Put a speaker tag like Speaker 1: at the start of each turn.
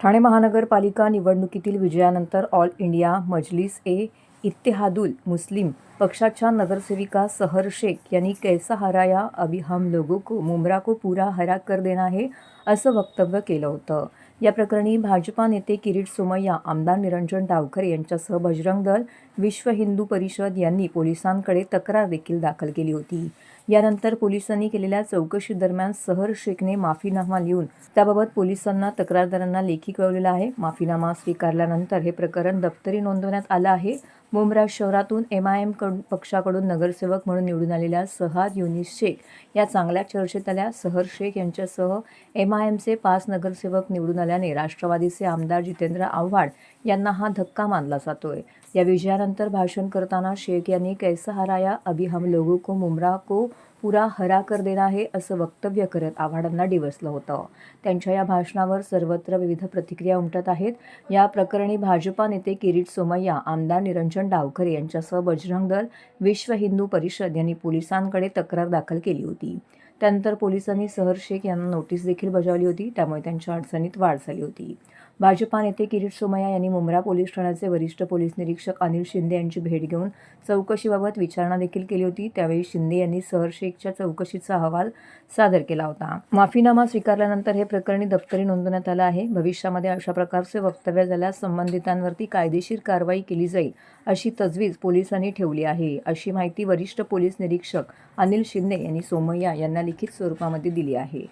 Speaker 1: ठाणे महानगरपालिका निवडणुकीतील विजयानंतर ऑल इंडिया मजलिस-ए-इत्तेहादुल मुस्लिम पक्षाच्या नगरसेविका सहर शेख यांनी कैसा हराया अभी हम लोगों को मुमरा को पूरा हरा कर देना है असं वक्तव्य केलं होतं। या प्रकरणी भाजपा नेते किरीट सोमय्या, आमदार निरंजन डावखरे यांच्यासह बजरंग दल, विश्व हिंदू परिषद यांनी पोलिसांकडे तक्रार देखील दाखल केली होती। यानंतर पोलिसांनी केलेल्या चौकशी दरम्यान सहर शेखने माफीनामा लिहून त्याबाबत पोलिसांना तक्रारदारांना लेखी कळवलेलं आहे। माफीनामा स्वीकारल्यानंतर हे प्रकरण दप्तरी नोंदवण्यात आलं आहे। मुंब्रा शहरातून MIM पक्षाकडून नगरसेवक म्हणून निवडून आलेल्या सहाद युनिस शेख या चांगल्या चर्चेत आल्या। सहर शेख यांच्यासह MIMचे 5 नगरसेवक निवडून आल्याने राष्ट्रवादीचे आमदार जितेंद्र आव्हाड यांना हा धक्का मानला जातोय। या विजयानंतर भाषण करताना शेख यांनी कैसा हराया अभी हम लोगों को मुमरा को पुरा हरा कर देना है असं वक्तव्य करत आव्हाडांना डिवचलं होतं। त्यांच्या या भाषणावर सर्वत्र विविध प्रतिक्रिया उमटत आहेत। या प्रकरणी भाजपा नेते किरीट सोमय्या, आमदार निरंजन डावखरे यांच्यासह बजरंग दल, विश्व हिंदू परिषद यांनी पोलिसांकडे तक्रार दाखल केली होती। त्यानंतर पोलिसांनी सहर शेख यांना नोटीस देखील बजावली होती, त्यामुळे त्यांच्या अडचणीत वाढ झाली होती। भाजपा नेते किरीट सोमय्या यांनी मुंब्रा पोलीस ठाण्याचे वरिष्ठ पोलीस निरीक्षक अनिल शिंदे यांची भेट घेऊन चौकशीबाबत विचारणा देखील केली होती। त्यावेळी शिंदे यांनी सहर शेखच्या चौकशीचा अहवाल सादर केला होता। माफीनामा स्वीकारल्यानंतर हे प्रकरणी दप्तरी नोंदवण्यात आलं आहे। भविष्यामध्ये अशा प्रकारचे वक्तव्य झाल्यास संबंधितांवरती कायदेशीर कारवाई केली जाईल अशी तजवीज पोलिसांनी ठेवली आहे, अशी माहिती वरिष्ठ पोलीस निरीक्षक अनिल शिंदे यांनी सोमय्या यांना लिखित स्वरूपामध्ये दिली आहे।